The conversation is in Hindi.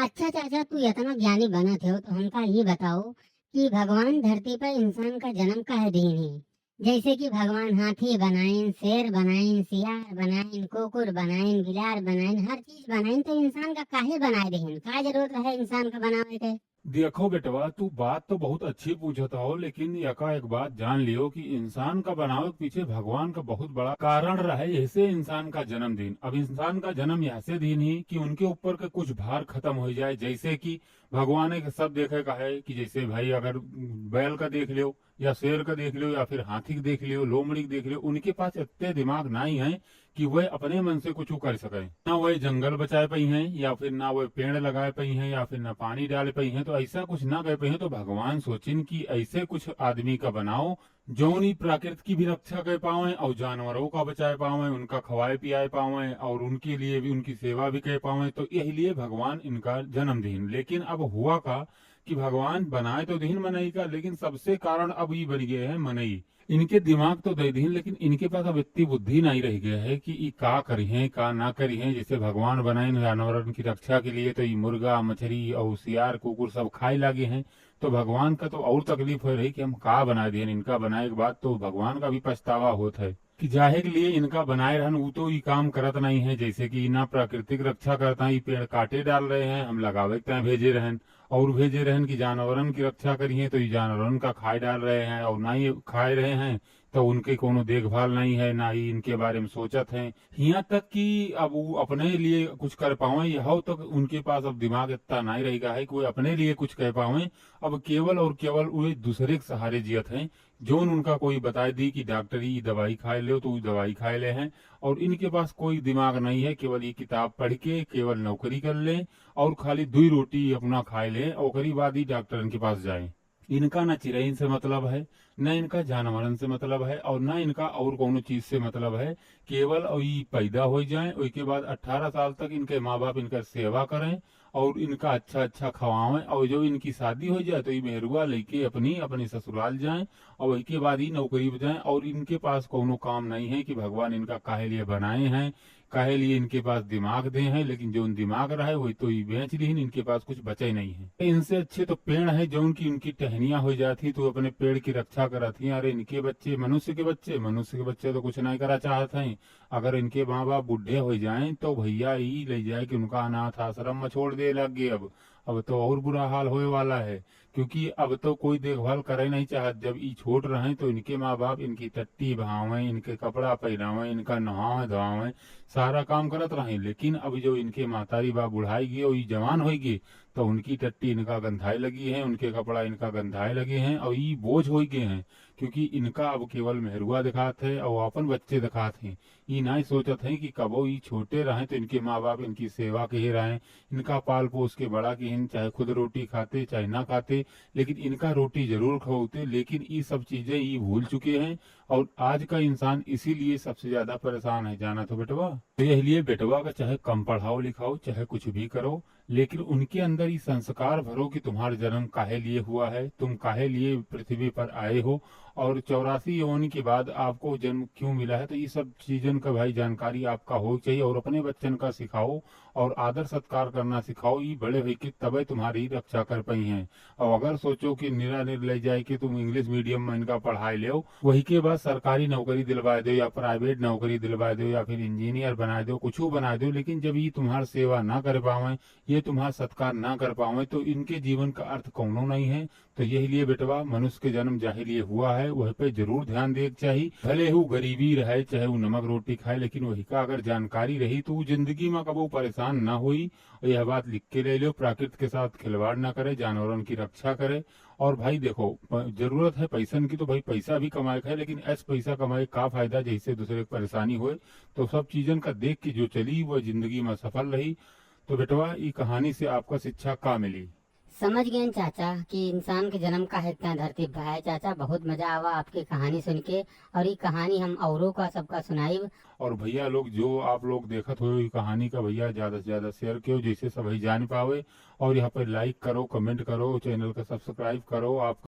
अच्छा चाचा, तू इतना ज्ञानी बना थे तो हमका ये बताओ कि भगवान धरती पर इंसान का जन्म काहे दीन है। जैसे कि भगवान हाथी बनाइन, शेर बनाइन, सियार बनाइन, कुकुर बनाइन, बिलार बनाइन, हर चीज बनाइन, तो इंसान का काहे बनाए देहन, का जरूरत है इंसान का बनावे के। देखो बेटवा, तू बात तो बहुत अच्छी पूछता हो, लेकिन यका एक बात जान लियो कि इंसान का बनावे के पीछे भगवान का बहुत बड़ा कारण रहा है। ऐसे इंसान का जन्मदिन, अब इंसान का जन्म ऐसे दिन ही कि उनके ऊपर के कुछ भार खत्म हो जाए। जैसे कि भगवान एक सब देखे का है कि जैसे भाई अगर बैल का देख लियो या शेर का देख लियो या फिर हाथी का देख लियो, लोमड़ी का देख लियो, उनके पास इतने दिमाग नहीं है कि वह अपने मन से कुछ कर सके। ना वह जंगल बचाए पाई हैं, या फिर ना वह पेड़ लगाए पाई हैं, या फिर ना पानी डाले पाई हैं, तो ऐसा कुछ ना कर पाई हैं। तो भगवान सोचिन कि ऐसे कुछ आदमी का बनाओ जो उन्हीं प्रकृति की भी रक्षा कर पावे और जानवरों का बचाए पावे, उनका खवाए पियाए पावे और उनके लिए भी उनकी सेवा भी कर पावे। तो यही लिए भगवान इनका जन्मदिन। लेकिन अब हुआ का कि भगवान बनाए तो दिन मनई का, लेकिन सबसे कारण अब ये बन गए हैं मनई। इनके दिमाग तो दे दी, लेकिन इनके पास अब इतनी बुद्धि नहीं रह गया है कि ये का करी है का ना करी है। जैसे भगवान बनाए न जानवरों की रक्षा के लिए, तो ये मुर्गा मछली और सियार कुकुर सब खाए लागे हैं। तो भगवान का तो और तकलीफ हो रही कि हम का बना दिए। इनका बनाए के बाद तो भगवान का भी पछतावा होता है कि जाहे के लिए इनका बनाए रहन वो तो ये काम करत नहीं है। जैसे कि ना प्राकृतिक रक्षा करता है, ये पेड़ काटे डाल रहे हैं, हम लगावे के टाइम भेजे रहन और भेजे रहन कि जानवरन की रक्षा करिए, तो ये जानवरन का खाए डाल रहे हैं और ना ही खाए रहे हैं। तो उनके कोनो देखभाल नहीं है, ना ही इनके बारे में सोचत है। यहाँ तक कि अब वो अपने लिए कुछ कर पावे, यह तक उनके पास अब दिमाग इतना नहीं रहेगा है कि वो अपने लिए कुछ कह पावे। अब केवल और केवल वे दूसरे के सहारे जियत हैं। जो उनका कोई बताए दी कि डॉक्टरी दवाई खाए ले, तो वो दवाई खाए ले हैं। और इनके पास कोई दिमाग नहीं है, केवल ये किताब पढ़ के केवल नौकरी कर ले और खाली 2 रोटी अपना खाए ले और ओकरी बाद ही डॉक्टर के पास जाए। इनका ना चिरईन से मतलब है, न इनका जानवरन से मतलब है, और न इनका और कोनो चीज से मतलब है। केवल और ये पैदा हो जाए, उसके बाद 18 साल तक इनके माँ बाप इनका सेवा करें और इनका अच्छा अच्छा खवाएं, और जो इनकी शादी हो जाए तो ये मेहरुआ लेके अपनी अपने ससुराल जाएं और उसके बाद ही नौकरी पे जाएं। और इनके पास कोनो काम नहीं है कि भगवान इनका काहे लिए बनाए हैं, काहे लिए इनके पास दिमाग दे हैं। लेकिन जो दिमाग रहे वही तो ये बेच ली, इनके पास कुछ बचे नहीं है। इनसे अच्छे तो पेड़ है जो उनकी उनकी टहनियां हो जाती तो अपने पेड़ की रक्षा कराती हैं। अरे इनके बच्चे मनुष्य के बच्चे तो कुछ नहीं करा चाहते हैं। अगर इनके माँ बाप बूढ़े हो जाएं तो भैया ही ले जाए कि उनका अनाथ आश्रम में छोड़ दे लग गए। अब तो और बुरा हाल होने वाला है, क्योंकि अब तो कोई देखभाल करे नहीं चाहत। जब ये छोट रहे तो इनके माँ बाप इनकी टट्टी बहावें, इनके कपड़ा पहनावें, इनका नहावें धोवावें, सारा काम करत रहे। लेकिन अब जो इनके मातारी बाप बुढ़ाई गई और ये जवान हो गई, तो उनकी टट्टी इनका गंधाए लगी है, उनके कपड़ा इनका गंधाए लगे हैं और ये बोझ हो गए हैं। क्योंकि इनका अब केवल मेहरुआ दिखाते हैं और अपन बच्चे दिखाते हैं। ये नहीं सोचत है कि कबो ये छोटे रहे तो इनके माँ बाप इनकी सेवा के ही रहे, इनका पाल पोस के बड़ा की, चाहे खुद रोटी खाते चाहे ना खाते, लेकिन इनका रोटी जरूर खवाते। लेकिन ये सब चीजें ये भूल चुके हैं और आज का इंसान इसीलिए सबसे ज्यादा परेशान है। जाना तो बेटवा, तो यही लिए बेटवा का चाहे कम पढ़ाओ लिखाओ चाहे कुछ भी करो, लेकिन उनके अंदर ये संस्कार भरो कि तुम्हारा जन्म काहे लिए हुआ है, तुम काहे लिए पृथ्वी पर आए हो, और 84 योनि के बाद आपको जन्म क्यों मिला है। तो ये सब चीजन का भाई जानकारी आपका हो चाहिए और अपने बच्चन का सिखाओ और आदर सत्कार करना सिखाओ। ये बड़े भाई की तबे तुम्हारी रक्षा कर पाई हैं। और अगर सोचो कि निरा ले जाए कि तुम इंग्लिश मीडियम में इनका पढ़ाई ले, वही के बाद सरकारी नौकरी दिलवा दो या प्राइवेट नौकरी दिलवा दो या फिर इंजीनियर बना दो, कुछ बना दो, लेकिन जब ये तुम्हारी सेवा ना कर पावे, ये तुम्हारा सत्कार ना कर पावे, तो इनके जीवन का अर्थ कौनो नहीं है। तो यही लिए बेटवा, मनुष्य के जन्म जाहे लिए हुआ है वह पे जरूर ध्यान दे चाहिए। भले वो गरीबी रहे चाहे वो नमक रोटी खाए, लेकिन वही का अगर जानकारी रही तो वो जिंदगी में कबो परेशान ना हुई। और यह बात लिख के ले लो, प्रकृति के साथ खिलवाड़ ना करे, जानवरों की रक्षा करे। और भाई देखो, जरूरत है पैसन की तो भाई पैसा भी कमाए का है, लेकिन ऐसा पैसा कमाए का फायदा जैसे दूसरे को परेशानी होए। तो सब चीजन का देख के जो चली वह जिंदगी में सफल रही। तो बेटवा, ये कहानी से आपका शिक्षा का मिली? समझ गए चाचा कि इंसान के जन्म का है इतना धरती पर है। चाचा, बहुत मजा आवा आपकी कहानी सुन के, और ये कहानी हम औरों का सबका सुनाई। और भैया लोग, जो आप लोग देखत हो ये कहानी का, भैया ज्यादा से ज्यादा शेयर करो जैसे सभी जान पावे। और यहाँ पे लाइक करो, कमेंट करो, चैनल का सब्सक्राइब करो। आप